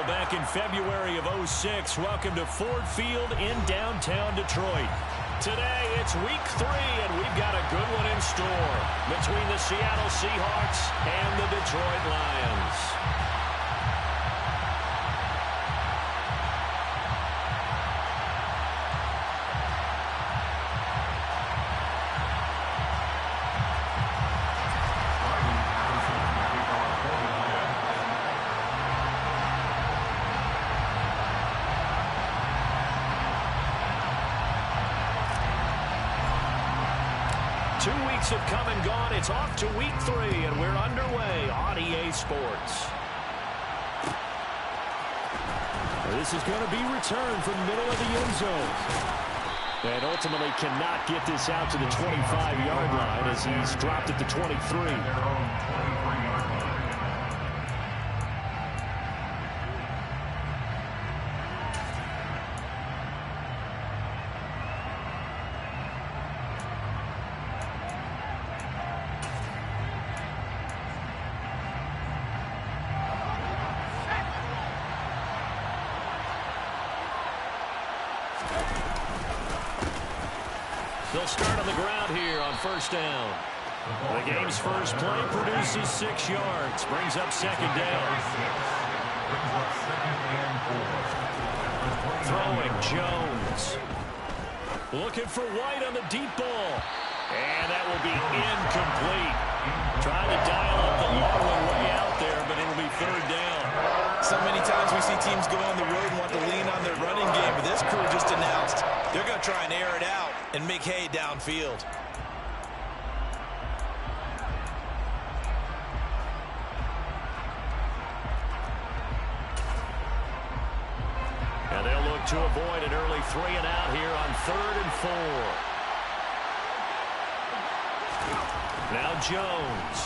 back in February of '06. Welcome to Ford Field in downtown Detroit. Today, it's week 3, and we've got a good one in store between the Seattle Seahawks and the Detroit Lions. Have come and gone. It's off to week 3, and we're underway on EA Sports. This is going to be returned from the middle of the end zone. And ultimately cannot get this out to the 25-yard line as he's dropped at the 23. They'll start on the ground here on first down. The game's first play produces 6 yards. Brings up second down. Throwing Jones. Looking for White on the deep ball. And that will be incomplete. Trying to dial up the long one way out there, but it'll be third down. So many times we see teams go on the road and want to lean on their running game, but this crew just announced they're going to try and air it out and make hay downfield. And they'll look to avoid an early 3-and-out here on 3rd and 4. Now Jones.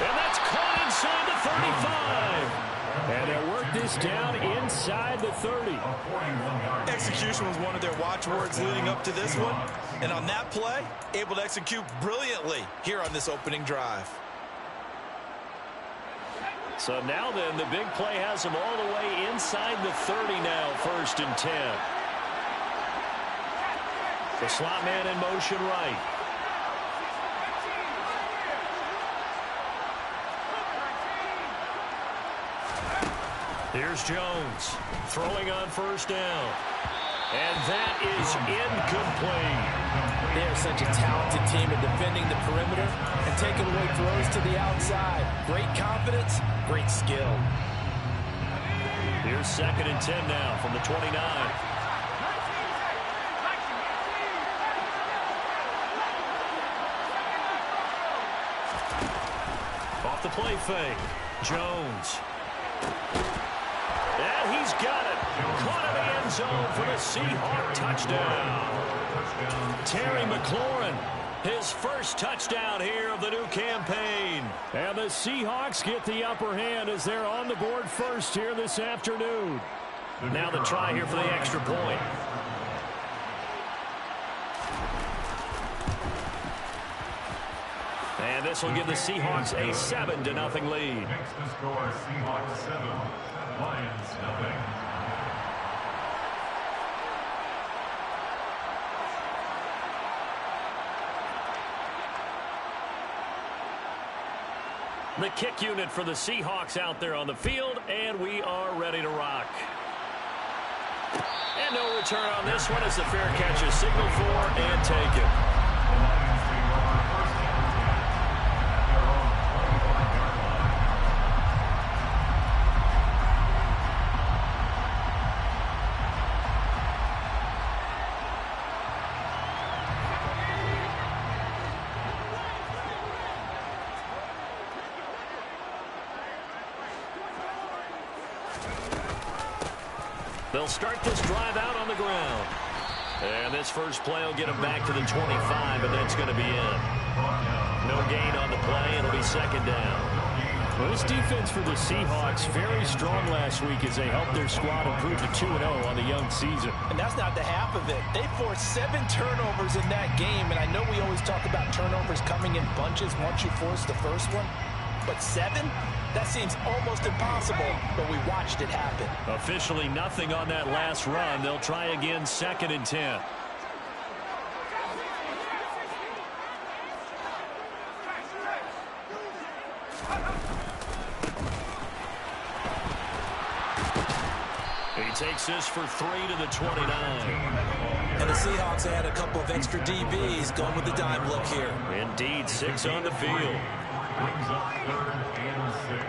And that's caught inside the 35. And they'll work this down inside the 30. Execution was one of their watchwords leading up to this one. And on that play, able to execute brilliantly here on this opening drive. So now then, the big play has them all the way inside the 30 now, 1st and 10. The slot man in motion right. Here's Jones throwing on first down. And that is incomplete. They're such a talented team at defending the perimeter and taking away throws to the outside. Great confidence, great skill. Here's 2nd and 10 now from the 29. Off the play fake. Jones. And he's got it. Caught in the end zone for the Seahawk touchdown. Terry McLaurin, his first touchdown here of the new campaign. And the Seahawks get the upper hand as they're on the board first here this afternoon. Now the try here for the extra point. And this will give the Seahawks a 7-0 lead. Next to score, Seahawks 7, Lions 0. The kick unit for the Seahawks out there on the field, and we are ready to rock. And no return on this one as the fair catch is signaled for and taken. They'll start this drive out on the ground. And this first play will get them back to the 25, and that's going to be it. No gain on the play. It'll be second down. Well, this defense for the Seahawks very strong last week as they helped their squad improve to 2-0 on the young season. And that's not the half of it. They forced 7 turnovers in that game, and I know we always talk about turnovers coming in bunches once you force the first one. but 7? That seems almost impossible, but we watched it happen. Officially nothing on that last run. They'll try again, 2nd and 10. He takes this for 3 to the 29. And the Seahawks had a couple of extra DBs going with the dime look here. Indeed, 6 on the field. Brings up 3rd and 6.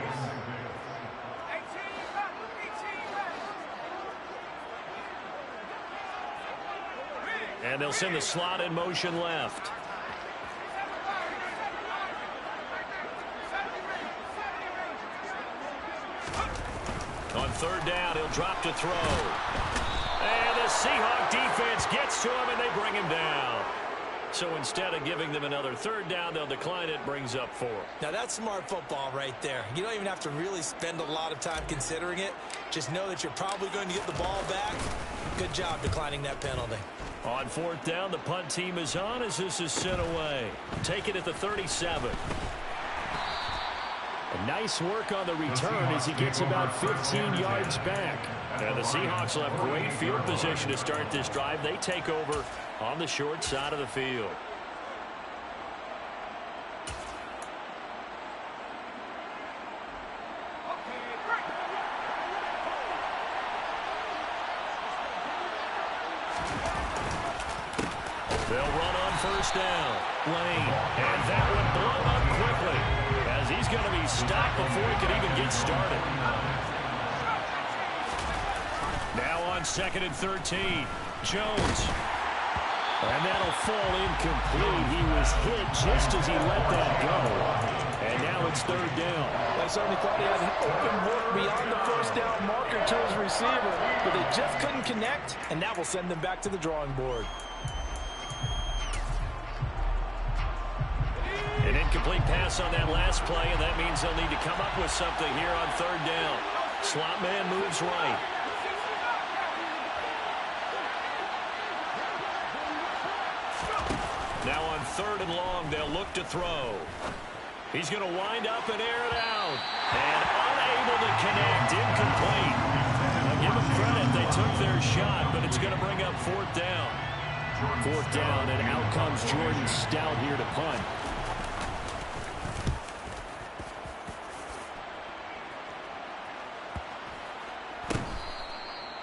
And they'll send the slot in motion left. On 3rd down, he'll drop to throw. And the Seahawk defense gets to him, and they bring him down. So instead of giving them another 3rd down, they'll decline it, brings up 4. Now, that's smart football right there. You don't even have to really spend a lot of time considering it. Just know that you're probably going to get the ball back. Good job declining that penalty. On 4th down, the punt team is on as this is sent away. Take it at the 37. Nice work on the return as he gets about 15 yards back. And the Seahawks will have great field position to start this drive. They take over on the short side of the field. They'll run on 1st down. Lane. And that one blown up quickly as he's going to be stopped before he can even get started. Now on 2nd and 13. Jones. And that'll fall incomplete. He was hit just as he let that go. And now it's 3rd down. I certainly thought he had an open look beyond the 1st down marker to his receiver, but they just couldn't connect, and that will send them back to the drawing board. An incomplete pass on that last play, and that means they'll need to come up with something here on 3rd down. Slot man moves right. Now on 3rd and long, they'll look to throw. He's going to wind up and air it out. And unable to connect, incomplete. Now give them credit, they took their shot, but it's going to bring up 4th down. 4th down, and out comes Jordan Stout here to punt.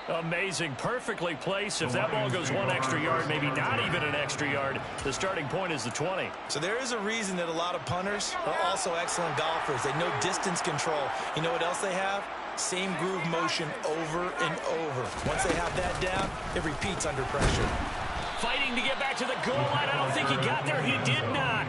Amazing, perfectly placed. If that ball goes 1 extra yard, maybe not even an extra yard, the starting point is the 20. So there is a reason that a lot of punters are also excellent golfers. They know distance control. You know what else they have? Same groove motion over and over. Once they have that down, it repeats under pressure. Fighting to get back to the goal line. I don't think he got there. He did not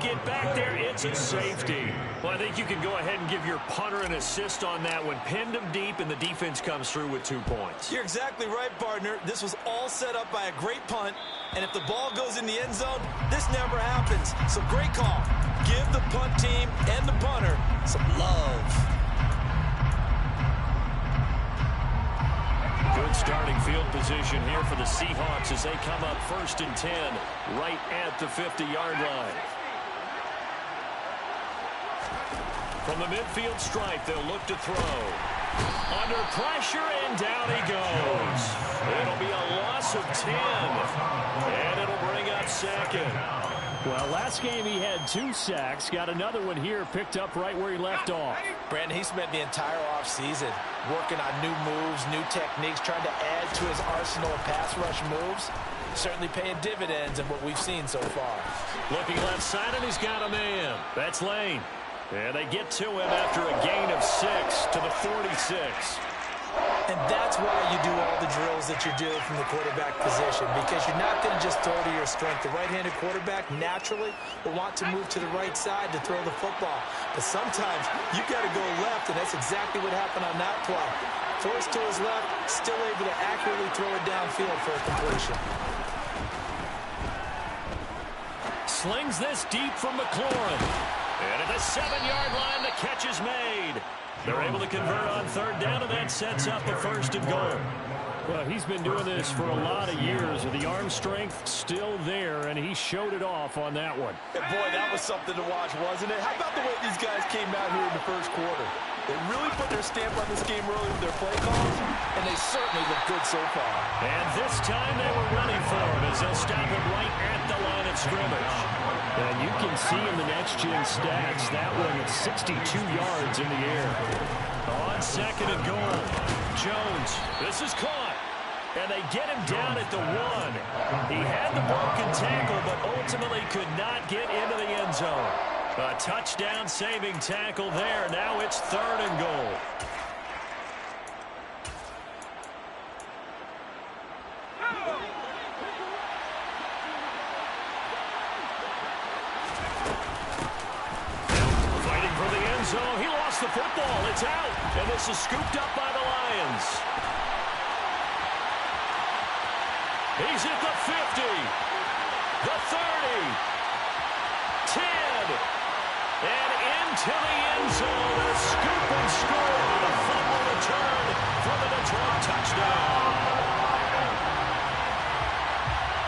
get back there. It's a safety. Well, I think you can go ahead and give your punter an assist on that one. Pinned him deep, and the defense comes through with 2 points. You're exactly right, partner. This was all set up by a great punt, and if the ball goes in the end zone, this never happens. So great call. Give the punt team and the punter some love. Good starting field position here for the Seahawks as they come up 1st and 10 right at the 50-yard line. From the midfield stripe, they'll look to throw. Under pressure, and down he goes. It'll be a loss of 10, and it'll bring up 2nd. Well, last game he had 2 sacks. Got another one here, picked up right where he left off. Brandon, he spent the entire offseason working on new moves, new techniques, trying to add to his arsenal of pass rush moves. Certainly paying dividends in what we've seen so far. Looking left side, and he's got a man. That's Lane. And they get to him after a gain of 6 to the 46. And that's why you do all the drills that you're doing from the quarterback position, because you're not going to just throw to your strength. The right-handed quarterback naturally will want to move to the right side to throw the football. But sometimes you've got to go left, and that's exactly what happened on that play. Forced to his left, still able to accurately throw it downfield for a completion. Slings this deep from McLaurin. And at the 7-yard line, the catch is made. They're able to convert on 3rd down, and that sets up the 1st and goal. Well, he's been doing this for a lot of years. The arm strength still there, and he showed it off on that one. And boy, that was something to watch, wasn't it? How about the way these guys came out here in the first quarter? They really put their stamp on this game early with their play calls, and they certainly look good so far. And this time they were ready for him as they'll stop him right at the line of scrimmage. And you can see in the next-gen stats that one at 62 yards in the air. On second and goal, Jones. This is caught. And they get him down at the 1. He had the broken tackle, but ultimately could not get into the end zone. A touchdown-saving tackle there. Now it's 3rd and goal. Fighting for the end zone. He lost the football. It's out. And this is scooped up by the Lions. He's at the 50, the 30, 10, and into the end zone. A scoop and score. A fumble return for the Detroit touchdown.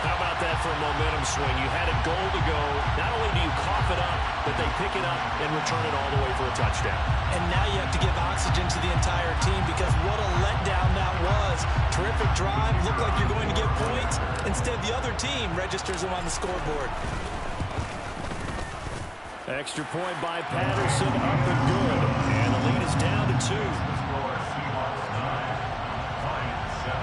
How about that for a momentum swing? You had a goal to go. Not only do you cough it up, but they pick it up and return it all the way for a touchdown. And now you have to give oxygen to the entire team because what a letdown that was. Terrific drive. Looked like you're going to get points. Instead, the other team registers them on the scoreboard. Extra point by Patterson, up and good. And the lead is down to 2. Seahawks 9, Lions 7.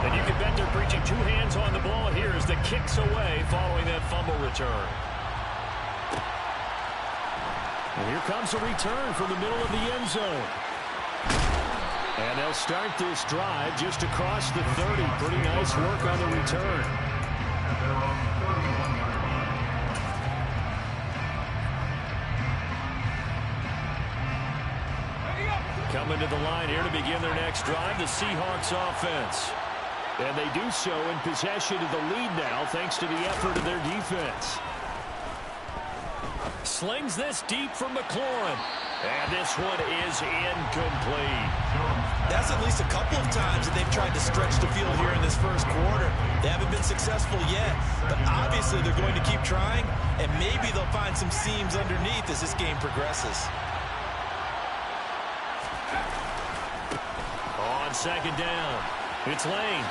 And you can bet they're preaching 2 hands on the ball here as the kick's away following that fumble return. And here comes a return from the middle of the end zone. And they'll start this drive just across the 30. Pretty nice work on the return. And they're on the 31-yard line. Coming to the line here to begin their next drive, the Seahawks offense. And they do so in possession of the lead now thanks to the effort of their defense. Slings this deep from McLaurin. And this one is incomplete. That's at least a couple of times that they've tried to stretch the field here in this first quarter. They haven't been successful yet, but obviously they're going to keep trying, and maybe they'll find some seams underneath as this game progresses. On second down, it's Lane.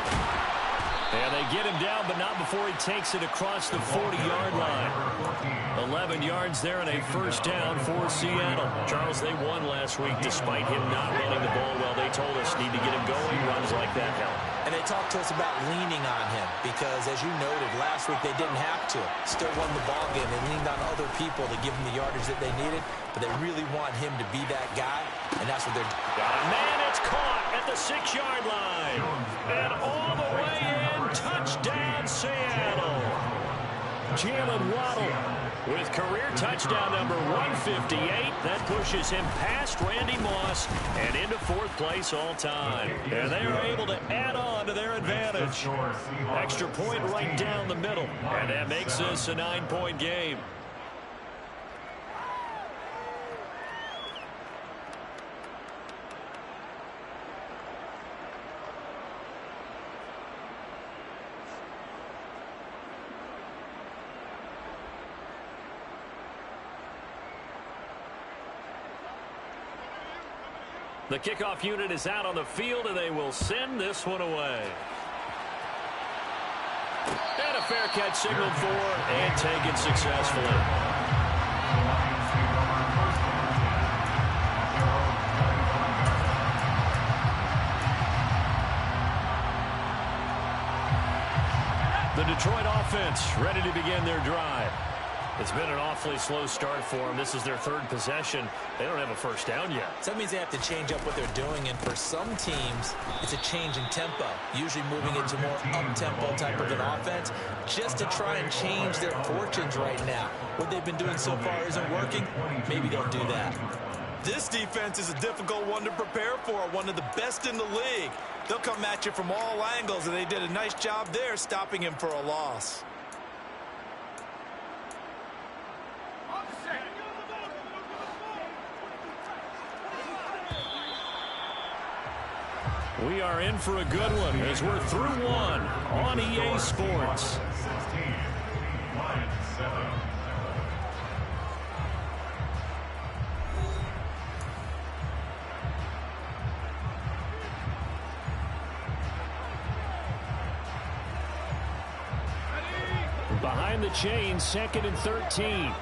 And they get him down, but not before he takes it across the 40-yard line. 11 yards there and a first down for Seattle. Charles, they won last week despite him not running the ball well. They told us need to get him going. Runs like that help. And they talked to us about leaning on him because, as you noted, last week they didn't have to. Still won the ball game. They leaned on other people to give them the yardage that they needed, but they really want him to be that guy, and that's what they're doing. Got a man, it's caught at the 6-yard line. And all the way in, touchdown Seattle. Jalen Waddle with career touchdown number 158. That pushes him past Randy Moss and into 4th place all time. And they are able to add on to their advantage. Extra point right down the middle. And that makes this a 9-point game. The kickoff unit is out on the field, and they will send this one away. And a fair catch signaled for and taken successfully. The Detroit offense ready to begin their drive. It's been an awfully slow start for them. This is their 3rd possession. They don't have a first down yet. So that means they have to change up what they're doing, and for some teams, it's a change in tempo, usually moving into more up-tempo type of an offense, just to try and change their fortunes right now. What they've been doing so far isn't working. Maybe they'll do that. This defense is a difficult one to prepare for, one of the best in the league. They'll come at you from all angles, and they did a nice job there stopping him for a loss. We are in for a good one as we're through one on EA Sports. 16, Lions 7. Behind the chain, 2nd and 13.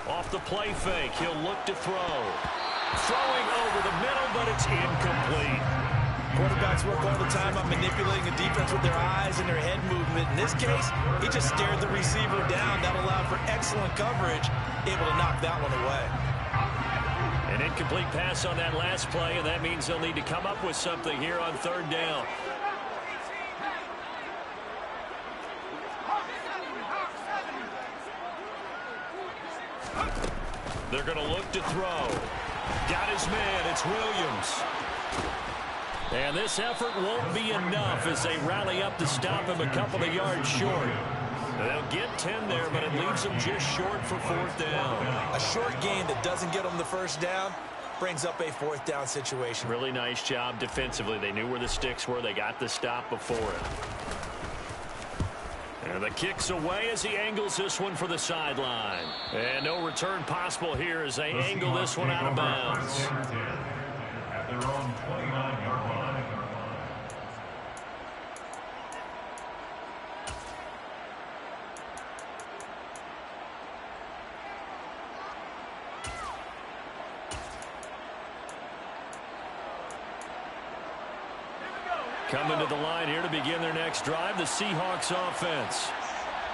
Off the play fake, he'll look to throw. Throwing over the middle, but it's incomplete. Quarterbacks work all the time on manipulating the defense with their eyes and their head movement. In this case, he just stared the receiver down. That allowed for excellent coverage, able to knock that one away. An incomplete pass on that last play, and that means they'll need to come up with something here on 3rd down. They're going to look to throw. Got his man. It's Williams. And this effort won't be enough as they rally up to stop him a couple of yards short. They'll get 10 there, but it leaves them just short for 4th down. A short gain that doesn't get them the 1st down brings up a 4th down situation. Really nice job defensively. They knew where the sticks were. They got the stop before it. And the kick's away as he angles this one for the sideline. And no return possible here as they angle this one out of bounds. At their own 29-yard line. Coming to the line here to begin their next drive, the Seahawks offense.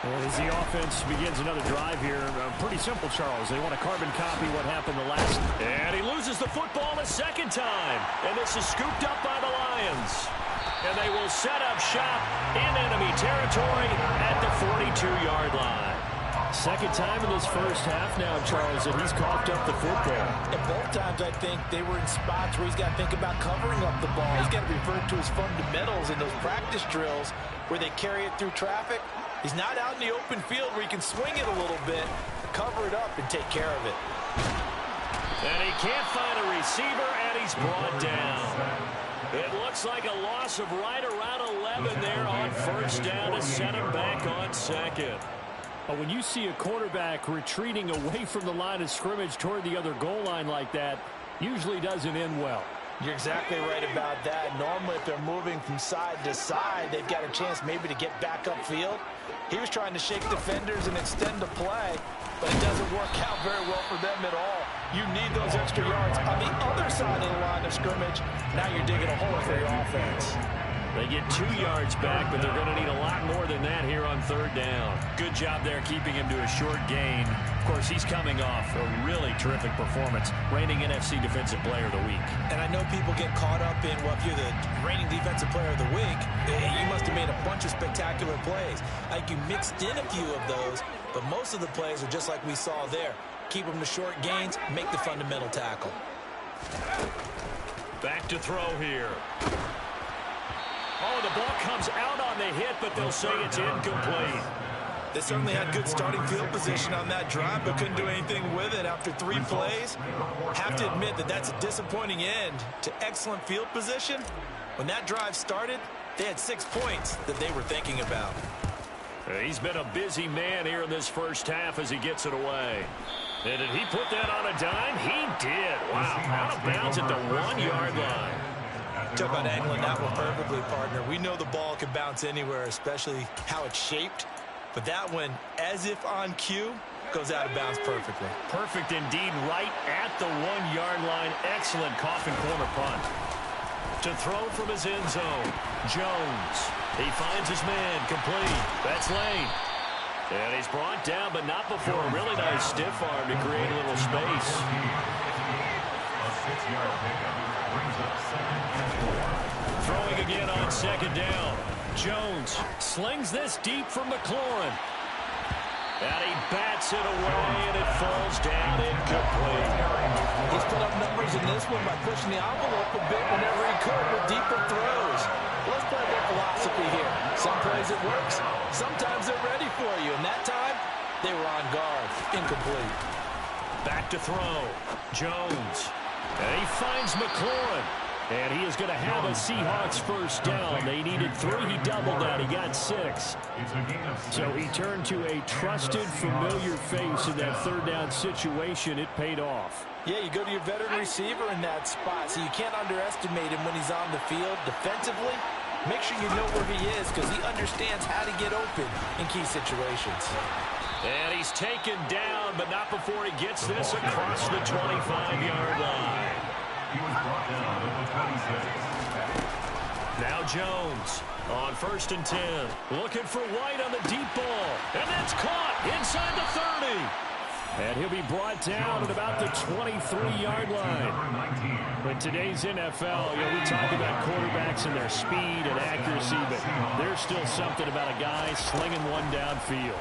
Well, as the offense begins another drive here, pretty simple, Charles. They want to carbon copy what happened the last. And he loses the football a 2nd time. And this is scooped up by the Lions. And they will set up shop in enemy territory at the 42-yard line. 2nd time in this 1st half now, Charles, that he's coughed up the football. And both times, I think, they were in spots where he's got to think about covering up the ball. He's got to refer to his fundamentals in those practice drills where they carry it through traffic. He's not out in the open field where he can swing it a little bit, cover it up, and take care of it. And he can't find a receiver, and he's brought down. It looks like a loss of right around 11 there on 1st down to set him back on 2nd. But when you see a quarterback retreating away from the line of scrimmage toward the other goal line like that, usually doesn't end well. You're exactly right about that. Normally, if they're moving from side to side, they've got a chance maybe to get back upfield. He was trying to shake defenders and extend the play, but it doesn't work out very well for them at all. You need those extra yards on the other side of the line of scrimmage. Now you're digging a hole for your offense. They get 2 yards back, but they're going to need a lot more than that here on 3rd down. Good job there keeping him to a short gain. Of course, he's coming off a really terrific performance, reigning NFC Defensive Player of the Week. And I know people get caught up in, well, if you're the reigning Defensive Player of the Week, you must have made a bunch of spectacular plays. Like, you mixed in a few of those, but most of the plays are just like we saw there. Keep them to short gains, make the fundamental tackle. Back to throw here. Oh, the ball comes out on the hit, but they'll say it's incomplete. They certainly had good starting field position on that drive, but couldn't do anything with it after 3 plays. Have to admit that that's a disappointing end to excellent field position. When that drive started, they had 6 points that they were thinking about. He's been a busy man here in this 1st half as he gets it away. And did he put that on a dime? He did. Wow, out of bounds at the 1-yard line. Talk about angling that one perfectly, partner. We know the ball can bounce anywhere, especially how it's shaped. But that one, as if on cue, goes out of bounds perfectly. Perfect indeed, right at the 1-yard line. Excellent coffin corner punt. To throw from his end zone, Jones. He finds his man, complete. That's Lane. And he's brought down, but not before a really nice stiff arm to create a little space. 6-yard pickup brings up 2nd and 4. Throwing again on 2nd down. Jones slings this deep from McLaurin. And he bats it away, and it falls down incomplete. He's put up numbers in this one by pushing the envelope a bit whenever he could with deeper throws. Let's play their philosophy here. Some plays it works. Sometimes they're ready for you. And that time, they were on guard. Incomplete. Back to throw. Jones. And he finds McLaurin. And he is going to have a Seahawks first down. They needed 3. He doubled that. He got 6. It's a gain of 6. So he turned to a trusted, familiar face in that third down situation. It paid off. Yeah, you go to your veteran receiver in that spot, so you can't underestimate him when he's on the field. Defensively, make sure you know where he is because he understands how to get open in key situations. And he's taken down, but not before he gets this across the 25-yard line. He was brought down at the 26. Now Jones on 1st and 10. Looking for White on the deep ball. And that's caught inside the 30. And he'll be brought down at about the 23-yard line. Number 19. In today's NFL, we talk about quarterbacks and their speed and accuracy, but there's still something about a guy slinging one downfield.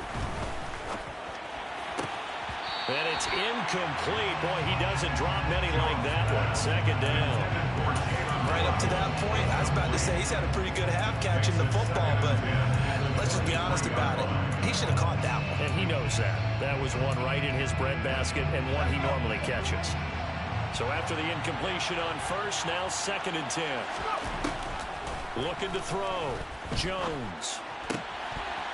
And it's incomplete. Boy, he doesn't drop many like that one. 2nd down. Right up to that point, I was about to say he's had a pretty good half catching the football, but let's just be honest about it. He should have caught that one. And he knows that. That was one right in his breadbasket and one he normally catches. So after the incompletion on 1st, now 2nd and 10. Looking to throw. Jones.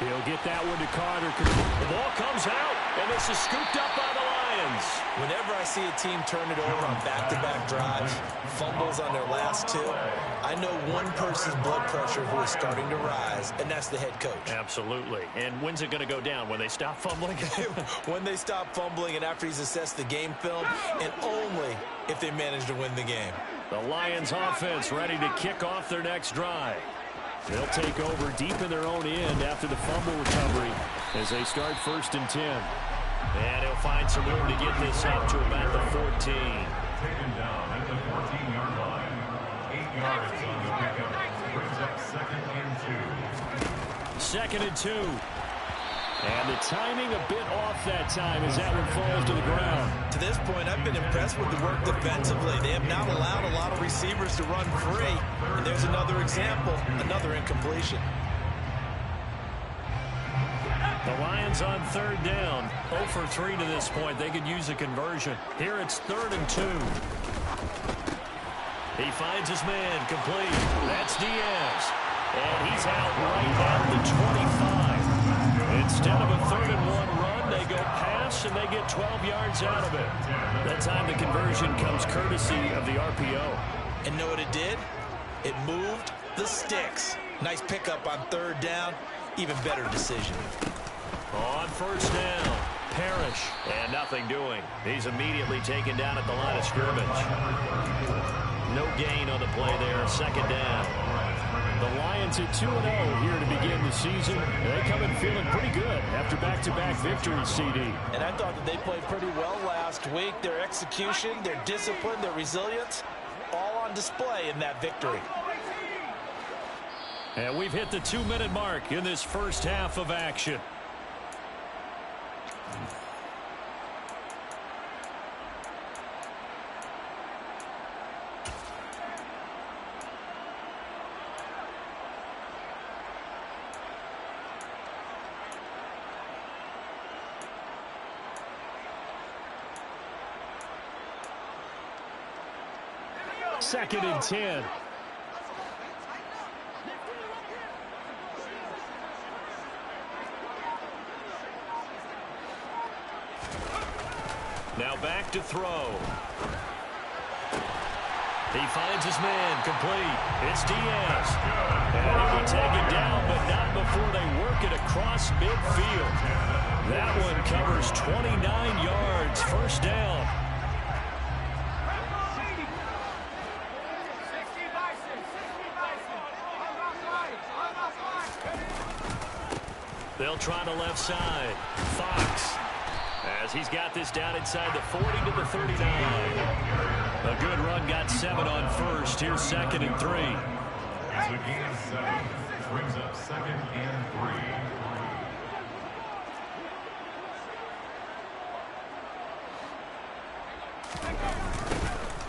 He'll get that one to Carter. The ball comes out, and this is scooped up by the Lions. Whenever I see a team turn it over on back-to-back drives, fumbles on their last 2, I know one person's blood pressure who is starting to rise, and that's the head coach. Absolutely. And when's it going to go down? When they stop fumbling? When they stop fumbling and after he's assessed the game film, and only if they manage to win the game. The Lions offense ready to kick off their next drive. They'll take over deep in their own end after the fumble recovery as they start 1st and 10. And he'll find some room to get this up to about the 14. Taken down at the 14-yard line. 8 yards on the pickup. Brings up 2nd and 2. 2nd and 2. And the timing a bit off that time as that one falls to the ground. To this point, I've been impressed with the work defensively. They have not allowed a lot of receivers to run free. And there's another example, another incompletion. The Lions on 3rd down. 0 for 3 to this point. They could use a conversion. Here it's 3rd and 2. He finds his man complete. That's Diaz. And he's out right at the 25. Instead of a 3rd and 1 run, they go pass and they get 12 yards out of it. That time the conversion comes courtesy of the RPO. And know what it did? It moved the sticks. Nice pickup on 3rd down. Even better decision. On 1st down, Parrish. And nothing doing. He's immediately taken down at the line of scrimmage. No gain on the play there. 2nd down. The Lions at 2-0 here to begin the season. They come in feeling pretty good after back-to-back victories, CD. And I thought that they played pretty well last week. Their execution, their discipline, their resilience, all on display in that victory. And we've hit the 2-minute mark in this first half of action. Second and 10. Now back to throw. He finds his man complete. It's Diaz. And he'll be taken down, but not before they work it across midfield. That one covers 29 yards. 1st down. They'll try the left side. Fox. as he's got this down inside the 40 to the 39. A good run, got 7 on first. Here's 2nd and 3. It's a gain of 7. Brings up 2nd and 3.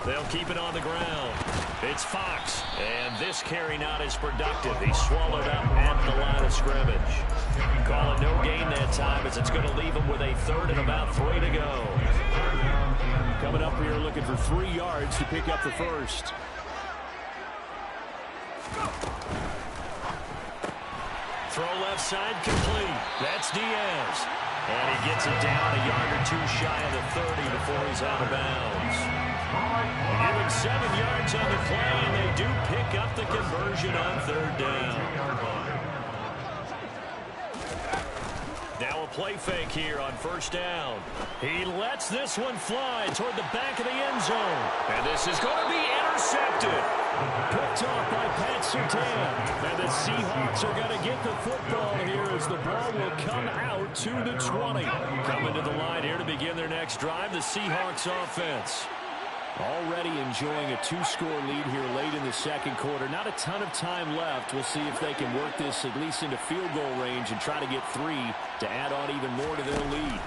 They'll keep it on the ground. It's Fox, and this carry not as productive. He's swallowed up at the line of scrimmage. Call it no gain that time, as it's going to leave him with a 3rd and about 3 to go. Coming up here looking for 3 yards to pick up the first. Throw left side complete. That's Diaz. And he gets it down a yard or 2 shy of the 30 before he's out of bounds. Give him 7 yards on the play, and they do pick up the conversion on 3rd down. Now a play fake here on 1st down. He lets this one fly toward the back of the end zone. And this is going to be intercepted. Picked off by Pat Surtain. And the Seahawks are going to get the football here as the ball will come out to the 20. Coming to the line here to begin their next drive, the Seahawks offense. Already enjoying a 2-score lead here late in the 2nd quarter. Not a ton of time left. We'll see if they can work this at least into field goal range and try to get 3 to add on even more to their lead.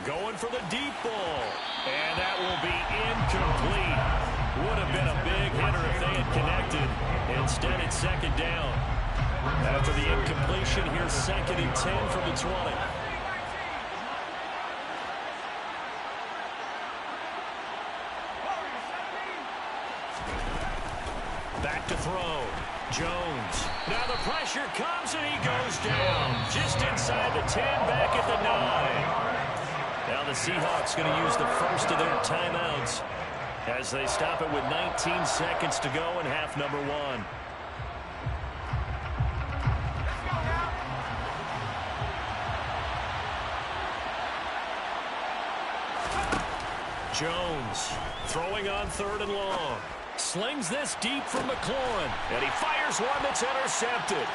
Going for the deep ball. And that will be incomplete. Would have been a big hitter if they had connected. Instead, it's 2nd down. After the incompletion, here's 2nd and 10 from the 20. Back to throw. Jones. Now the pressure comes and he goes down. Just inside the 10, back at the 9. Now the Seahawks going to use the first of their timeouts as they stop it with 19 seconds to go in half number 1. Jones throwing on 3rd and long. Slings this deep from McLaurin. And he fires one that's intercepted.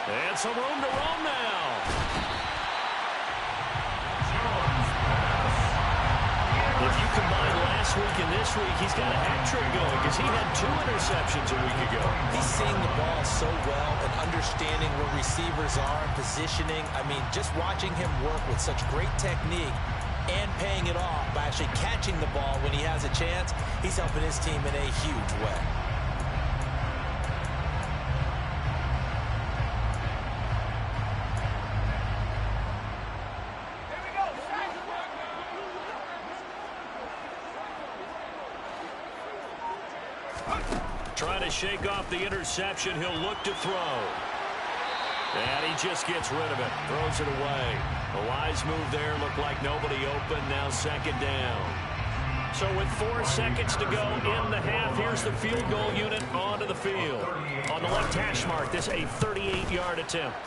And some room to roam now. If you combine last week and this week, he's got a hat trick going because he had 2 interceptions a week ago. He's seeing the ball so well and understanding where receivers are and positioning. I mean, just watching him work with such great technique and paying it off by actually catching the ball when he has a chance, he's helping his team in a huge way. Trying to shake off the interception, he'll look to throw. And he just gets rid of it, throws it away. A wise move there, looked like nobody open, now 2nd down. So with 4 seconds to go in the half, here's the field goal unit onto the field. On the left hash mark, this a 38-yard attempt.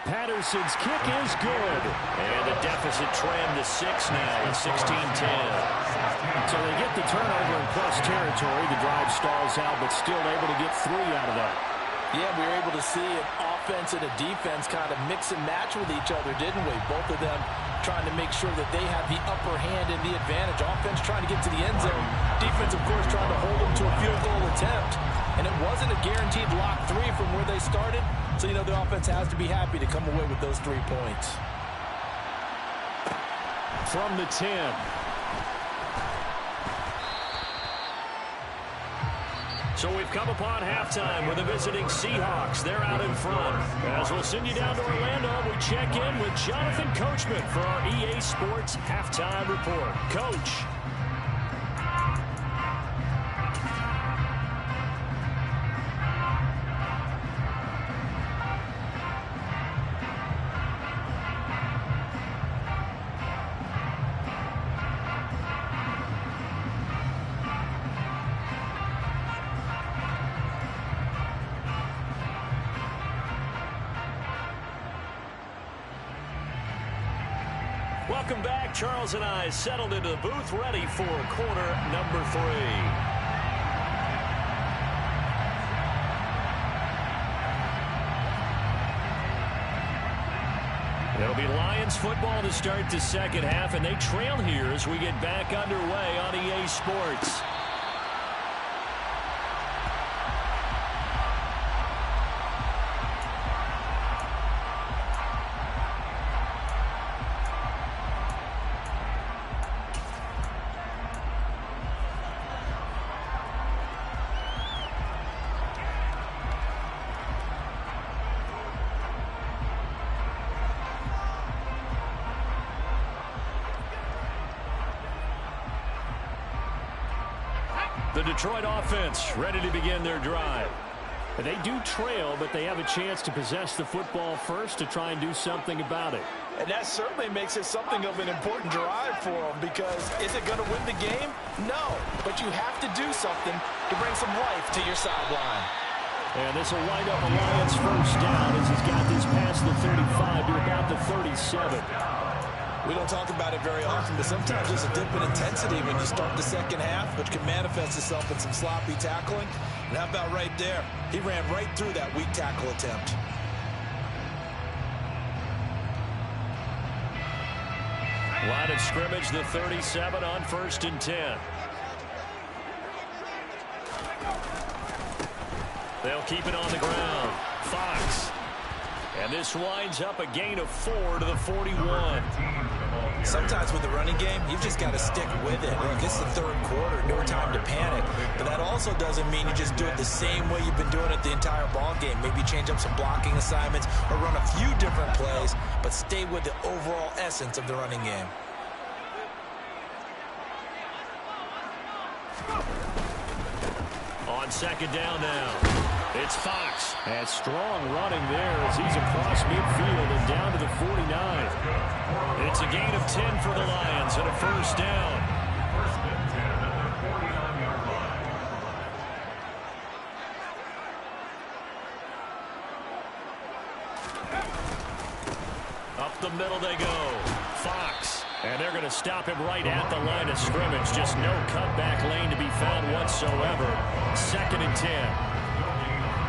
Patterson's kick is good. And the deficit trimmed to 6 now at 16-10. So they get the turnover in plus territory. The drive stalls out, but still able to get 3 out of that. Yeah, we were able to see an offense and a defense kind of mix and match with each other, didn't we? Both of them trying to make sure that they have the upper hand and the advantage. Offense trying to get to the end zone. Defense, of course, trying to hold them to a field goal attempt. And it wasn't a guaranteed lock 3 from where they started. So, you know, the offense has to be happy to come away with those 3 points. From the 10. So we've come upon halftime with the visiting Seahawks. They're out in front. As we'll send you down to Orlando, we check in with Jonathan Coachman for our EA Sports Halftime Report. Coach. Welcome back. Charles and I settled into the booth, ready for quarter number 3. It'll be Lions football to start the second half, and they trail here as we get back underway on EA Sports. The Detroit offense ready to begin their drive. They do trail, but they have a chance to possess the football first to try and do something about it. And that certainly makes it something of an important drive for them, because is it going to win the game? No, but you have to do something to bring some life to your sideline. And this will wind up a Lions first down as he's got this past the 35 to about the 37. We don't talk about it very often, but sometimes there's a dip in intensity when you start the second half, which can manifest itself in some sloppy tackling. And how about right there? He ran right through that weak tackle attempt. Line of scrimmage, the 37 on 1st and 10. They'll keep it on the ground. Fox. And this winds up a gain of 4 to the 41. Sometimes with the running game, you've just got to stick with it. Look, it's the third quarter, no time to panic. But that also doesn't mean you just do it the same way you've been doing it the entire ball game. Maybe change up some blocking assignments or run a few different plays, but stay with the overall essence of the running game. On second down now. It's Fox. And strong running there as he's across midfield and down to the 49. It's a gain of 10 for the Lions and a first down. First and 10 at the 49-yard line. Up the middle they go. Fox. And they're going to stop him right at the line of scrimmage. Just no cutback lane to be found whatsoever. 2nd and 10.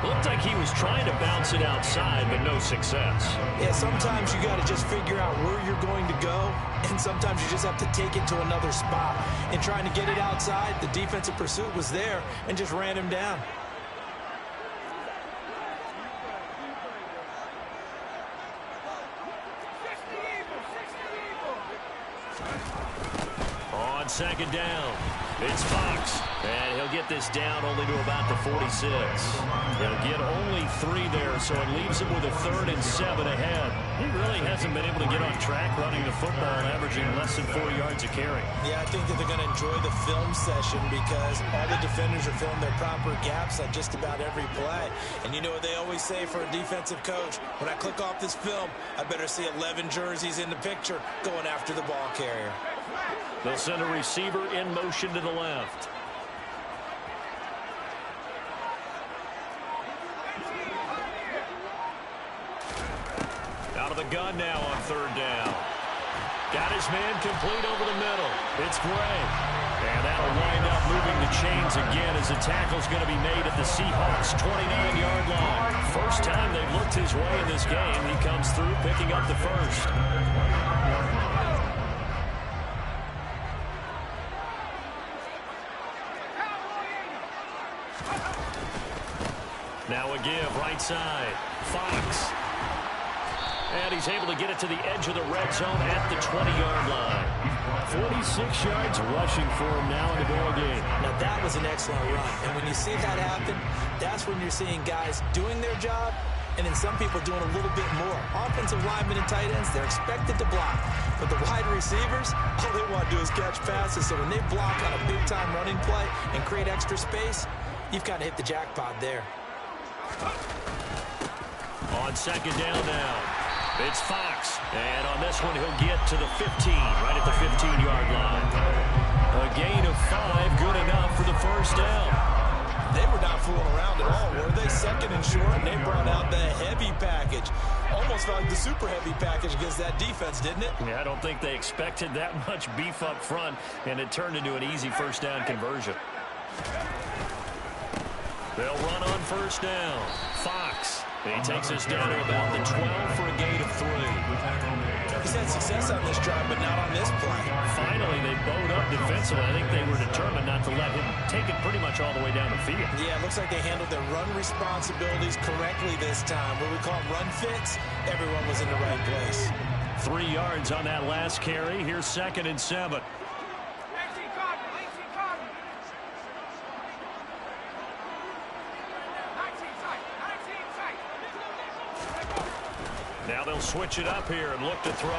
Looked like he was trying to bounce it outside, but no success. Yeah, sometimes you got to just figure out where you're going to go, and sometimes you just have to take it to another spot. And trying to get it outside, the defensive pursuit was there and just ran him down. On second down, it's Fox. And he'll get this down only to about the 46. He'll get only 3 there, so it leaves him with a 3rd and 7 ahead. He really hasn't been able to get on track running the football, averaging less than 4 yards a carry. Yeah, I think that they're going to enjoy the film session because all the defenders are filling their proper gaps on just about every play. And you know what they always say for a defensive coach? When I click off this film, I better see 11 jerseys in the picture going after the ball carrier. They'll send a receiver in motion to the left. Out of the gun now on 3rd down. Got his man complete over the middle. It's Gray. And that'll wind up moving the chains again as the tackle's going to be made at the Seahawks' 29-yard line. First time they've looked his way in this game. He comes through picking up the first. Now a give, right side. Fox. And he's able to get it to the edge of the red zone at the 20-yard line. 46 yards rushing for him now in the ball game. Now that was an excellent run. And when you see that happen, that's when you're seeing guys doing their job and then some people doing a little bit more. Offensive linemen and tight ends, they're expected to block. But the wide receivers, all they want to do is catch passes. So when they block on a big-time running play and create extra space, you've kind of hit the jackpot there. On second down now, it's Fox. And on this one, he'll get to the 15, right at the 15-yard line. A gain of 5, good enough for the first down. They were not fooling around at all, were they? 2nd and short, and they brought out the heavy package. Almost felt like the super heavy package against that defense, didn't it? Yeah, I don't think they expected that much beef up front, and it turned into an easy first down conversion. They'll run on first down. Fox. He takes us down to about the 12 for a gain of 3. He's had success on this drive, but not on this play. Finally, they bowed up defensively. I think they were determined not to let him take it pretty much all the way down the field. Yeah, it looks like they handled their run responsibilities correctly this time. What we call run fits, everyone was in the right place. 3 yards on that last carry. Here's 2nd and 7. Now they'll switch it up here and look to throw.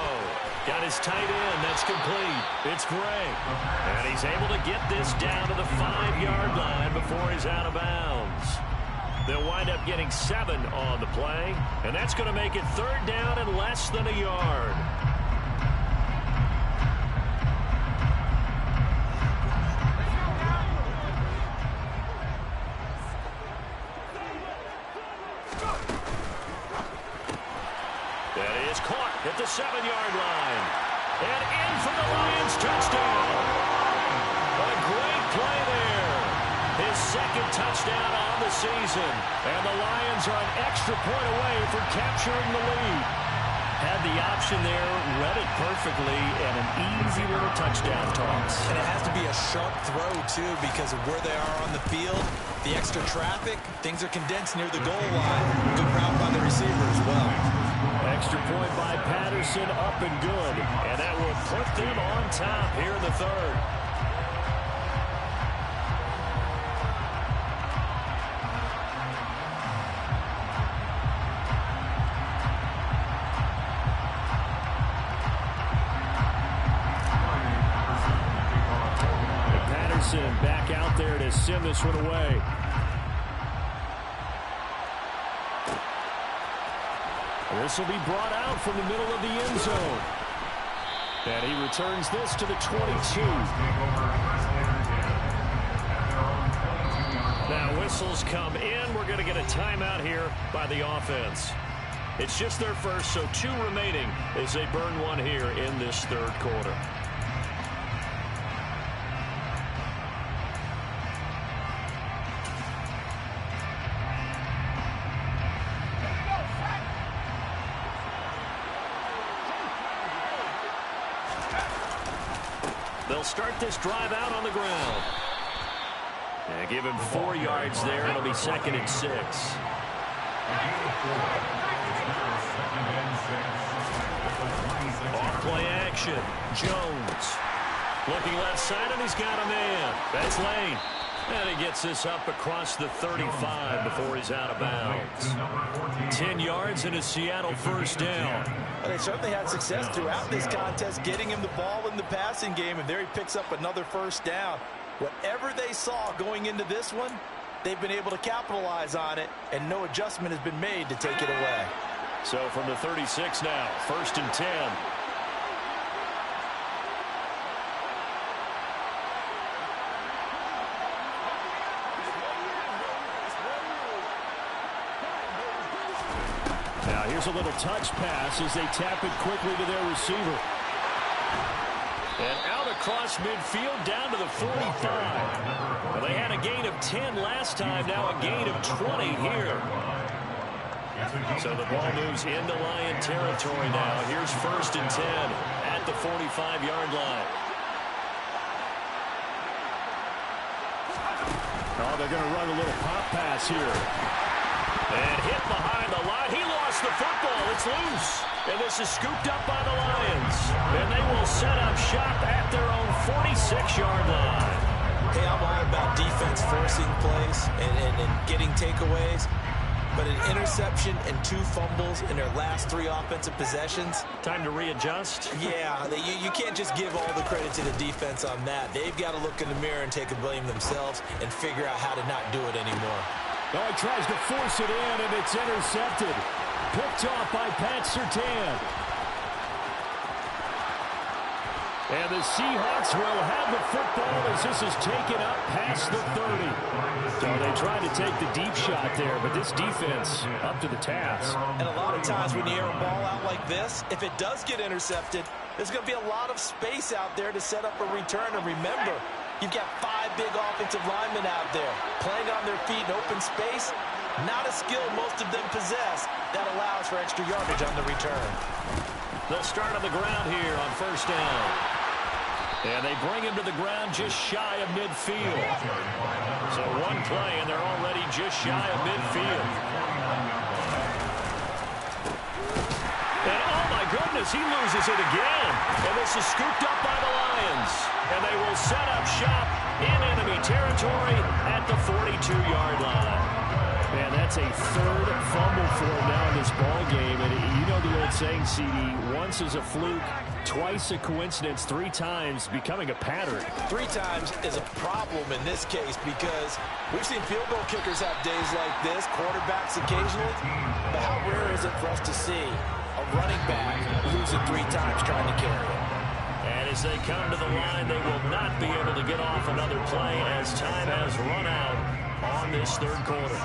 Got his tight end. That's complete. It's Gray. And he's able to get this down to the 5-yard line before he's out of bounds. They'll wind up getting 7 on the play. And that's going to make it 3rd down and less than a yard. At the 7-yard line. And in for the Lions touchdown. A great play there. His 2nd touchdown on the season. And the Lions are an extra point away from capturing the lead. Had the option there, read it perfectly, and an easy little touchdown toss. And it has to be a sharp throw, too, because of where they are on the field. The extra traffic, things are condensed near the goal line. Good route by the receiver as well. Extra point by Patterson, up and good. And that will put them on top here in the 3rd. And Patterson back out there to send this one away. This will be brought out from the middle of the end zone. And he returns this to the 22. Now whistles come in. We're going to get a timeout here by the offense. It's just their first, so 2 remaining as they burn one here in this 3rd quarter. They'll start this drive out on the ground. And give him 4 yards there. It'll be 2nd and 6. Off play action. Jones. Looking left side, and he's got a man. That's Lane. And he gets this up across the 35 before he's out of bounds. 10 yards and a Seattle 1st down. Well, they certainly had success throughout this contest, getting him the ball in the passing game, and there he picks up another 1st down. Whatever they saw going into this one, they've been able to capitalize on it, and no adjustment has been made to take it away. So from the 36 now, 1st and 10. Now here's a little touch pass as they tap it quickly to their receiver. And out across midfield down to the 45. Well, they had a gain of 10 last time, now a gain of 20 here. So the ball moves into Lion territory now. Here's 1st and 10 at the 45-yard line. Oh, they're going to run a little pop pass here. And hit behind the line. He lost the football. It's loose. And this is scooped up by the Lions. And they will set up shop at their own 46-yard line. Hey, I'm all about defense forcing plays and getting takeaways. But an interception and 2 fumbles in their last 3 offensive possessions. Time to readjust. Yeah, you can't just give all the credit to the defense on that. They've got to look in the mirror and take a blame themselves and figure out how to not do it anymore. Oh, he tries to force it in, and it's intercepted. Picked off by Pat Surtain. And the Seahawks will have the football as this is taken up past the 30. So they tried to take the deep shot there, but this defense up to the task. And a lot of times when you air a ball out like this, if it does get intercepted, there's going to be a lot of space out there to set up a return. And remember, you've got 5 big offensive linemen out there playing on their feet in open space. Not a skill most of them possess that allows for extra yardage on the return. They'll start on the ground here on first down. And they bring him to the ground just shy of midfield. So one play, and they're already just shy of midfield. And oh my goodness, he loses it again. And this is scooped up by the Lions. And they will set up shop in enemy territory at the 42-yard line. Man, that's a third fumble for him now in this ball game. And you know the old saying, CD, once is a fluke, twice a coincidence, 3 times becoming a pattern. 3 times is a problem in this case because we've seen field goal kickers have days like this, quarterbacks occasionally. But how rare is it for us to see a running back lose it 3 times trying to carry it? And as they come to the line, they will not be able to get off another play as time has run out on this third quarter.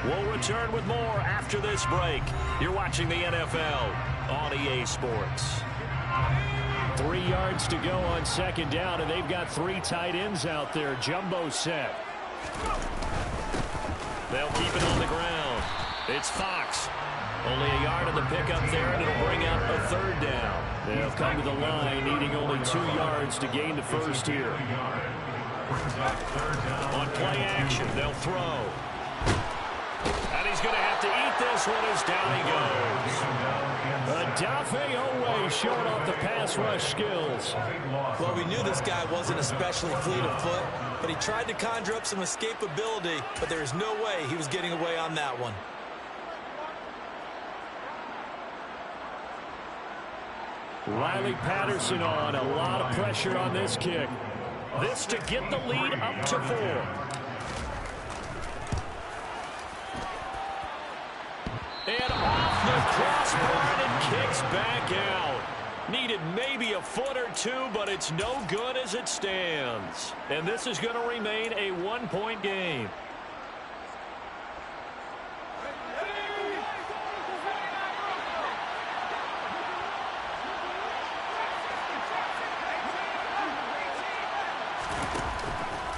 We'll return with more after this break. You're watching the NFL on EA Sports. 3 yards to go on second down, and they've got 3 tight ends out there. Jumbo set. They'll keep it on the ground. It's Fox. Only a yard on the pickup there, and it'll bring up a third down. They'll come to the line, needing only 2 yards to gain the first here. On play action, they'll throw. And he's going to have to eat this one as down he goes. Odafe Oweh showing off the pass rush skills. Well, we knew this guy wasn't especially fleet of foot, but he tried to conjure up some escapability, but there's no way he was getting away on that one. Riley Patterson on. A lot of pressure on this kick. This to get the lead up to 4. And off the crossbar, and it kicks back out. Needed maybe a foot or 2, but it's no good as it stands. And this is going to remain a 1-point game.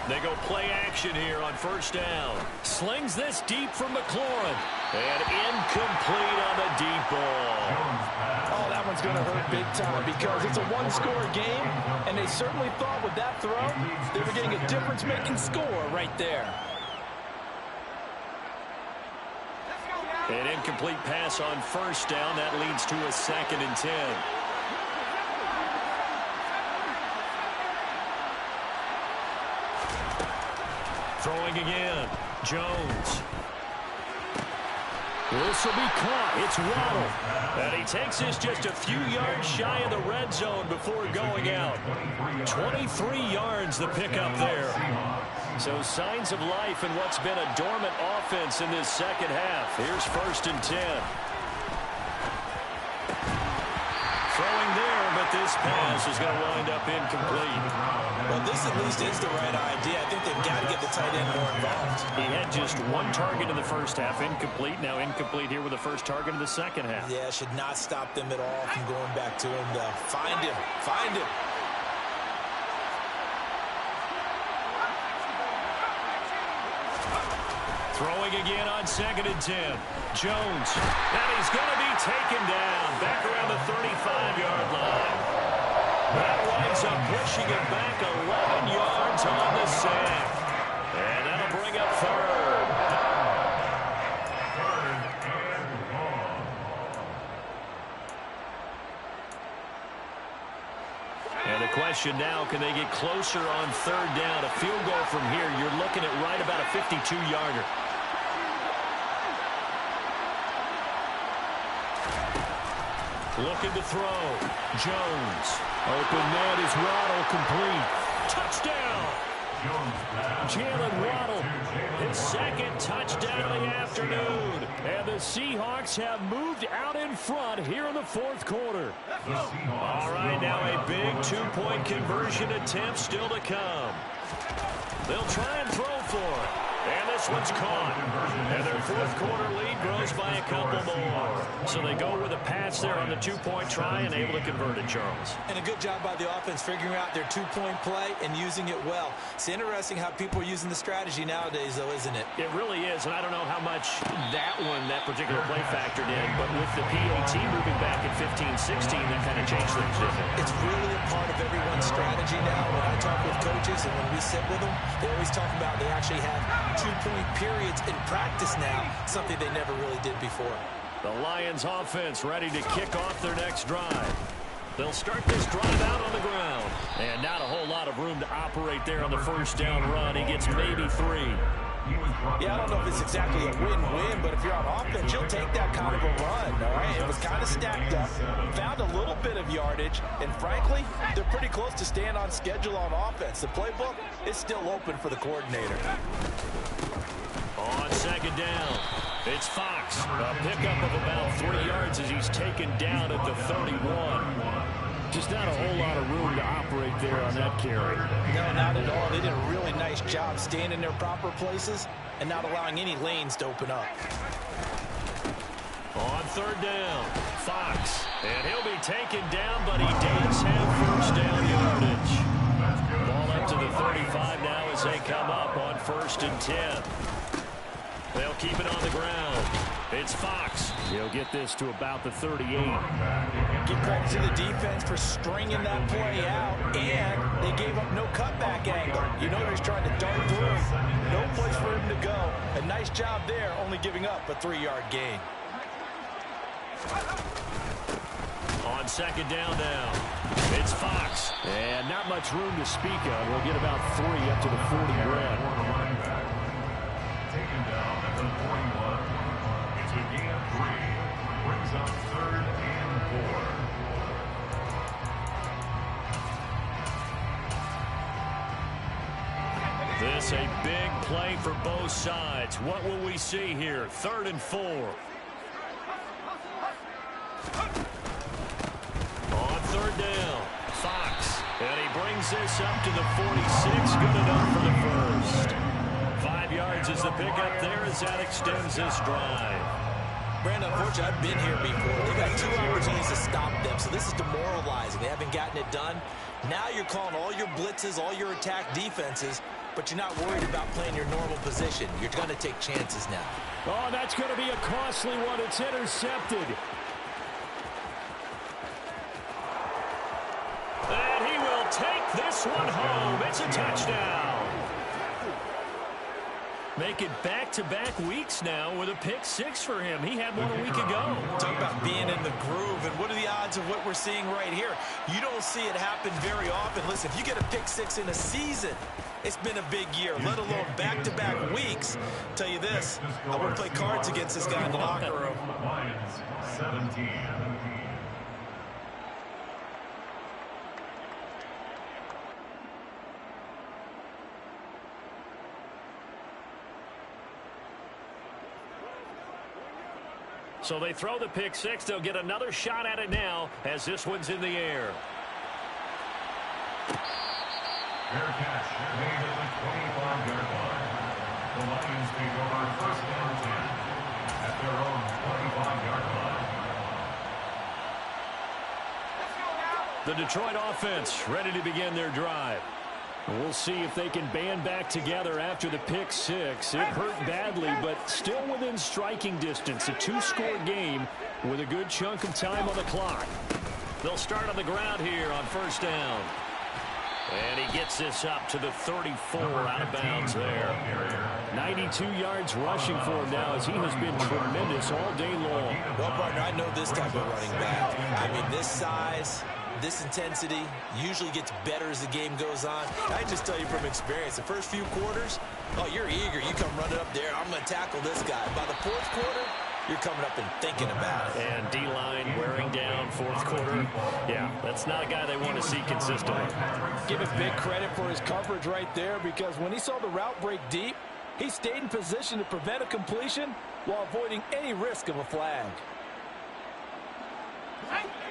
They go play action here on first down. Slings this deep from McLaurin. And incomplete on the deep ball. Oh, that one's going to hurt big time because it's a one-score game, and they certainly thought with that throw they were getting a difference-making score right there. An incomplete pass on first down. That leads to a 2nd and 10. Throwing again. Jones. This will be caught. It's Waddle. And he takes this just a few yards shy of the red zone before going out. 23 yards the pickup there. So signs of life in what's been a dormant offense in this second half. Here's 1st and 10. Throwing there, but this pass is going to wind up incomplete. Well, this at least is the right idea. I think they've got to get the tight end more involved. He had just 1 target in the first half, incomplete. Now incomplete here with the first target in the second half. Yeah, should not stop them at all from going back to him, though. Find him. Find him. Throwing again on 2nd and 10. Jones. And he's going to be taken down back around the 35-yard line. That winds up pushing it back 11 yards on the sack. And that'll bring up 3rd. And the question now, can they get closer on 3rd down? A field goal from here, you're looking at right about a 52-yarder. Looking to throw. Jones. Open net is Waddle, complete. Touchdown! Jalen Waddle. His 2nd touchdown of the afternoon. And the Seahawks have moved out in front here in the 4th quarter. All right, now a big 2-point conversion attempt still to come. They'll try and throw for it. And this one's caught. And their fourth quarter lead grows by a couple more. So they go with a pass there on the two-point try and able to convert it, Charles. And a good job by the offense figuring out their two-point play and using it well. It's interesting how people are using the strategy nowadays, though, isn't it? It really is, and I don't know how much that particular play factored in, but with the PAT moving back in 15-16, that kind of changed things, didn't it? It's really a part of everyone's strategy now. When I talk with coaches and when we sit with them, they always talk about they actually have two-point periods in practice now, something they never really did before. The Lions offense ready to kick off their next drive. They'll start this drive out on the ground. And not a whole lot of room to operate there on the first down run. He gets maybe 3. Yeah, I don't know if it's exactly a win-win, but if you're on offense, you'll take that kind of a run, all right? It was kind of stacked up, found a little bit of yardage, and frankly, they're pretty close to staying on schedule on offense. The playbook is still open for the coordinator. On second down, it's Fox. A pickup of about 3 yards as he's taken down at the 31. Just not a whole lot of room to operate there on that carry. No, not at all. They did a really nice job staying in their proper places and not allowing any lanes to open up. On third down, Fox. And he'll be taken down, but he does have first down yardage. Ball up to the 35 now as they come up on 1st and 10. They'll keep it on the ground. It's Fox. He'll get this to about the 38. Give credit to the defense for stringing that play out, and they gave up no cutback angle. You know they're just trying to dart through. No place for him to go. A nice job there, only giving up a 3-yard gain. On second down now, it's Fox. And not much room to speak of. He'll get about 3 up to the 40 run. Taken down at the 41. It's a gain of 3. Brings up 3rd and 4. This a big play for both sides. What will we see here? 3rd and 4. On third down, Fox. And he brings this up to the 46. Good enough for the first. 5 yards is the pickup there as that extends this drive. Brandon, unfortunately, I've been here before. They've had 2 opportunities to stop them, so this is demoralizing. They haven't gotten it done. Now you're calling all your blitzes, all your attack defenses, but you're not worried about playing your normal position. You're going to take chances now. Oh, that's going to be a costly one. It's intercepted. And he will take this one home. It's a touchdown. Make it back-to-back weeks now with a pick 6 for him. He had one a week ago. Talk about being in the groove, and what are the odds of what we're seeing right here? You don't see it happen very often. Listen, if you get a pick 6 in a season, it's been a big year, let alone back-to-back weeks. Tell you this, I wouldn't play cards against this guy in the locker room. Lions 17. So they throw the pick 6. They'll get another shot at it now as this one's in the air. Fair catch made at the 25-yard line. The Lions take over 1st and 10 at their own 25-yard line. The Detroit offense ready to begin their drive. We'll see if they can band back together after the pick 6. It hurt badly, but still within striking distance. A 2-score game with a good chunk of time on the clock. They'll start on the ground here on 1st down. And he gets this up to the 34 out of bounds there. 92 yards rushing for him now as he has been tremendous all day long. Well, partner, I know this type of running back. I mean, this size, this intensity usually gets better as the game goes on. I just tell you from experience, the first few quarters, oh, you're eager. You come running up there, I'm going to tackle this guy. By the 4th quarter, you're coming up and thinking about it. And D-line wearing down 4th quarter. Yeah, that's not a guy they want to see consistently. Give him big credit for his coverage right there, because when he saw the route break deep, he stayed in position to prevent a completion while avoiding any risk of a flag.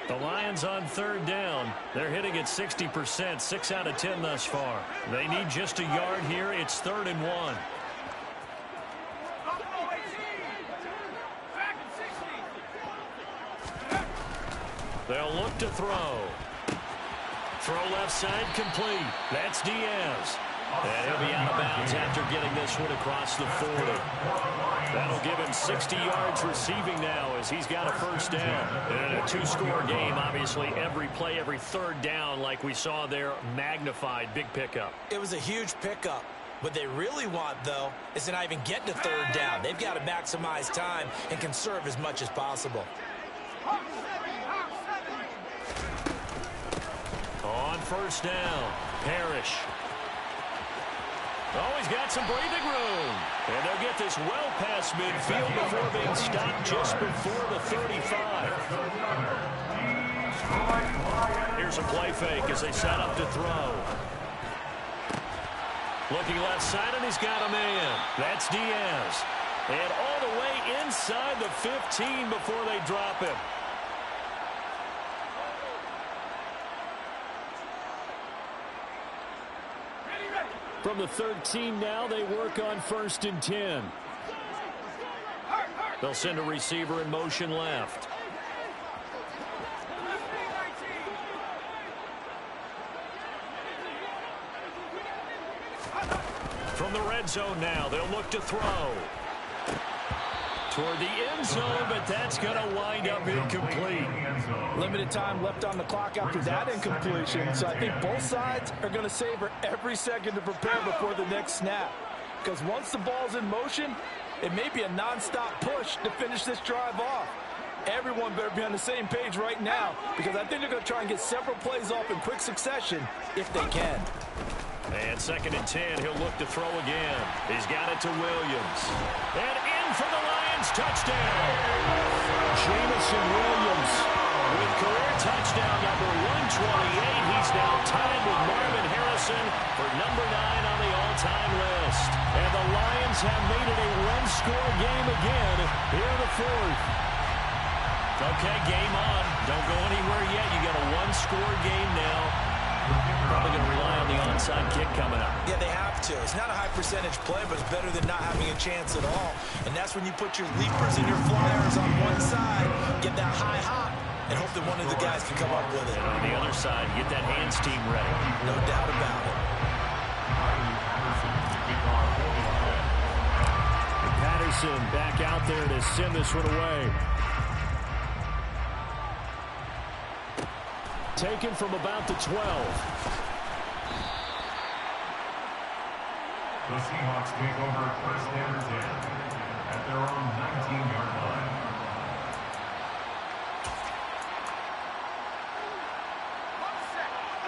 The Lions on 3rd down. They're hitting at 60%, 6 out of 10 thus far. They need just a yard here. It's 3rd and 1. They'll look to throw. Throw left side complete. That's Diaz. And he'll be out of bounds after getting this one across the 40. That'll give him 60 yards receiving now as he's got a first down. And a two-score game, obviously, every play, every third down, like we saw there, magnified. Big pickup. It was a huge pickup. What they really want, though, is to not even get to third down. They've got to maximize time and conserve as much as possible. On first down, Parrish. Oh, he's got some breathing room. And they'll get this well past midfield before being stopped just before the 35. Here's a play fake as they set up to throw. Looking left side, and he's got a man. That's Diaz. And all the way inside the 15 before they drop him. From the 13 now, they work on 1st and 10. They'll send a receiver in motion left. From the red zone now, they'll look to throw. Toward the end zone, but that's going to wind up incomplete. Limited time left on the clock after that incompletion, so I think both sides are going to savor every second to prepare before the next snap. Because once the ball's in motion, it may be a non-stop push to finish this drive off. Everyone better be on the same page right now, because I think they're going to try and get several plays off in quick succession if they can. And 2nd and 10, he'll look to throw again. He's got it to Williams. And in for the Lions, touchdown. Jameson Williams with career touchdown number 128. He's now tied with Marvin Harrison for number 9 on the all-time list. And the Lions have made it a one-score game again here in the 4th. Okay, game on. Don't go anywhere yet. You got a one-score game now. Probably going to rely on the onside kick coming up. Yeah, they have to. It's not a high percentage play, but it's better than not having a chance at all. And that's when you put your leapers and your flyers on one side, get that high hop, and hope that one of the guys can come up with it. And on the other side, get that hands team ready. No doubt about it. Patterson back out there to send this one away. Taken from about the 12. The Seahawks take over 1st and 10 at their own 19-yard line.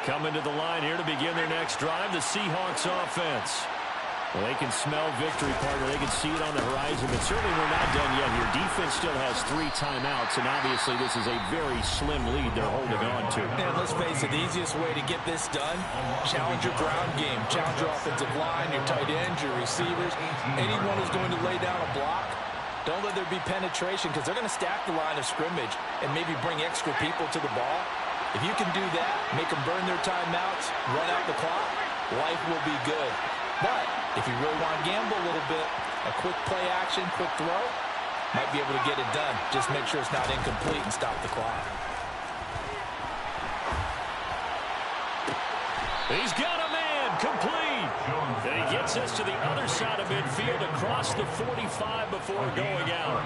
Coming to the line here to begin their next drive, the Seahawks offense. Well, they can smell victory, partner. They can see it on the horizon, but certainly we're not done yet here. Defense still has 3 timeouts, and obviously this is a very slim lead they're holding on to. And let's face it, the easiest way to get this done, challenge your ground game, challenge your offensive line, your tight ends, your receivers, anyone who's going to lay down a block. Don't let there be penetration because they're going to stack the line of scrimmage and maybe bring extra people to the ball. If you can do that, make them burn their timeouts, run out the clock, life will be good. But if you really want to gamble a little bit, a quick play action, quick throw, might be able to get it done. Just make sure it's not incomplete and stop the clock. He's got a man, complete. And he gets us to the other side of midfield across the 45 before going out.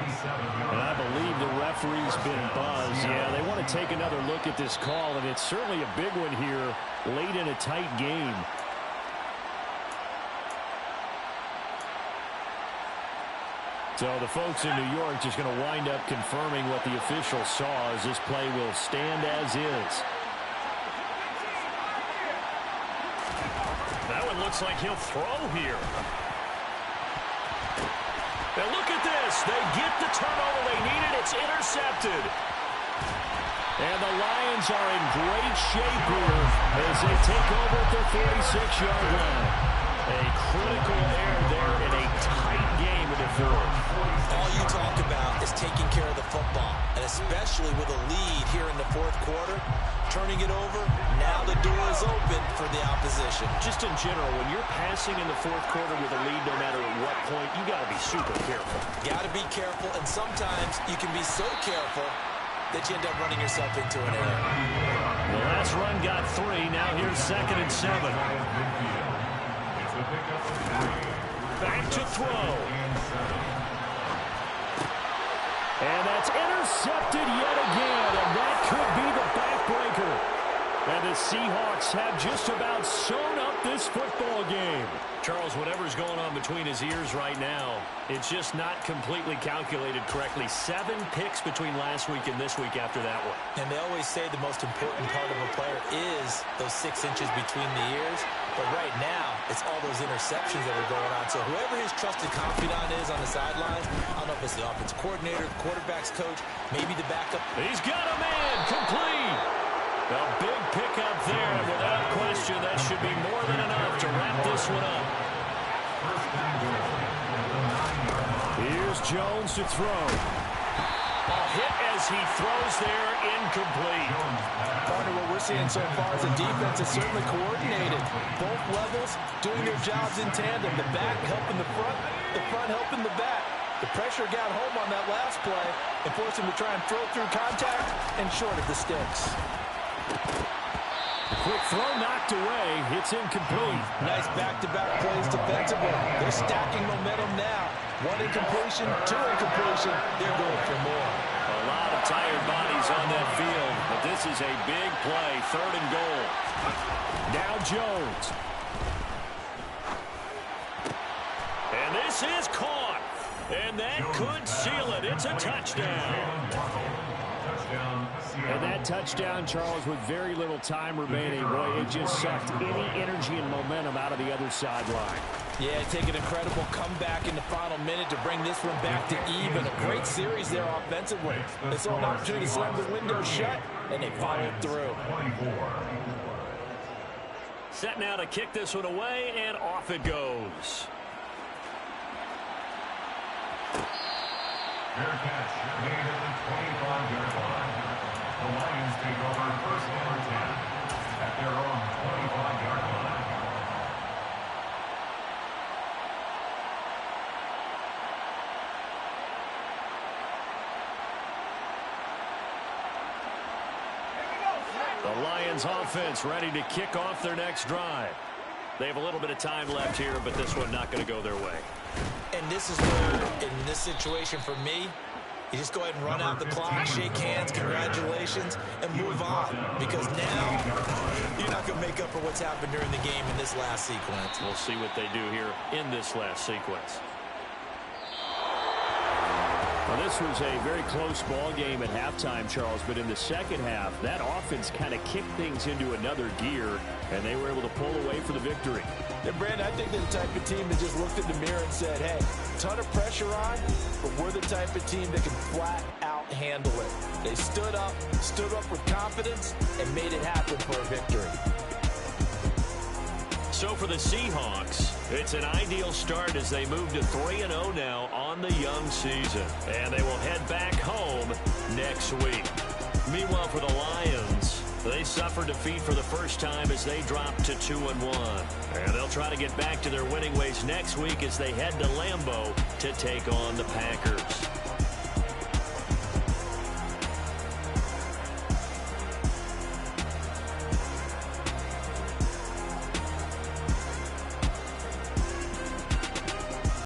And I believe the referee's been buzzed. Yeah, they want to take another look at this call, and it's certainly a big one here late in a tight game. So the folks in New York just going to wind up confirming what the official saw as this play will stand as is. That one looks like he'll throw here. And look at this. They get the turnover they needed. It's intercepted. And the Lions are in great shape here as they take over at their 46-yard line. A critical error there in a tight game in the 4th. All you talk about is taking care of the football, and especially with a lead here in the 4th quarter, turning it over, now the door is open for the opposition. Just in general, when you're passing in the 4th quarter with a lead, no matter at what point, you got to be super careful. Got to be careful, and sometimes you can be so careful that you end up running yourself into an error. The last run got 3. Now here's 2nd and 7. Back to throw. And that's intercepted yet again, and that could be the backbreaker. And the Seahawks have just about sewn up this football game. Charles, whatever's going on between his ears right now, it's just not completely calculated correctly. 7 picks between last week and this week after that one. And they always say the most important part of a player is those 6 inches between the ears. But right now, it's all those interceptions that are going on. So whoever his trusted confidant is on the sidelines, I don't know if it's the offensive coordinator, the quarterback's coach, maybe the backup. He's got a man complete. A big pickup there, and without question, that should be more than enough to wrap this one up. Here's Jones to throw. A hit as he throws there, incomplete. Partner, what we're seeing so far is the defense is certainly coordinated. Both levels doing their jobs in tandem. The back helping the front helping the back. The pressure got home on that last play and forced him to try and throw through contact and short of the sticks. Quick throw knocked away. It's incomplete. Nice back-to-back plays defensively. They're stacking momentum now. 1 incompletion, 2 incompletion. They're going for more. A lot of tired bodies on that field, but this is a big play. 3rd and goal. Now Jones. And this is caught. And that could seal it. It's a touchdown. And that touchdown, Charles, with very little time remaining, boy, it just sucked any energy and momentum out of the other sideline. Yeah, take an incredible comeback in the final minute to bring this one back to even. A great series there offensively. They saw an opportunity to slam the window shut, and they followed through. Set now to kick this one away, and off it goes. Fair catch made at the 25-yard line. The Lions take over 1st and 10 at their own 25-yard line. The Lions offense ready to kick off their next drive. They have a little bit of time left here, but this one not going to go their way. And this is where, in this situation for me, you just go ahead and run out the clock, shake hands, congratulations, and move on. Because now you're not going to make up for what's happened during the game in this last sequence. We'll see what they do here in this last sequence. Well, this was a very close ball game at halftime, Charles, but in the second half, that offense kind of kicked things into another gear, and they were able to pull away for the victory. And Brandon, I think they're the type of team that just looked in the mirror and said, hey, ton of pressure on, but we're the type of team that can flat out handle it. They stood up with confidence, and made it happen for a victory. So for the Seahawks, it's an ideal start as they move to 3-0 now on the young season. And they will head back home next week. Meanwhile, for the Lions, they suffered defeat for the first time as they dropped to 2-1. And they'll try to get back to their winning ways next week as they head to Lambeau to take on the Packers.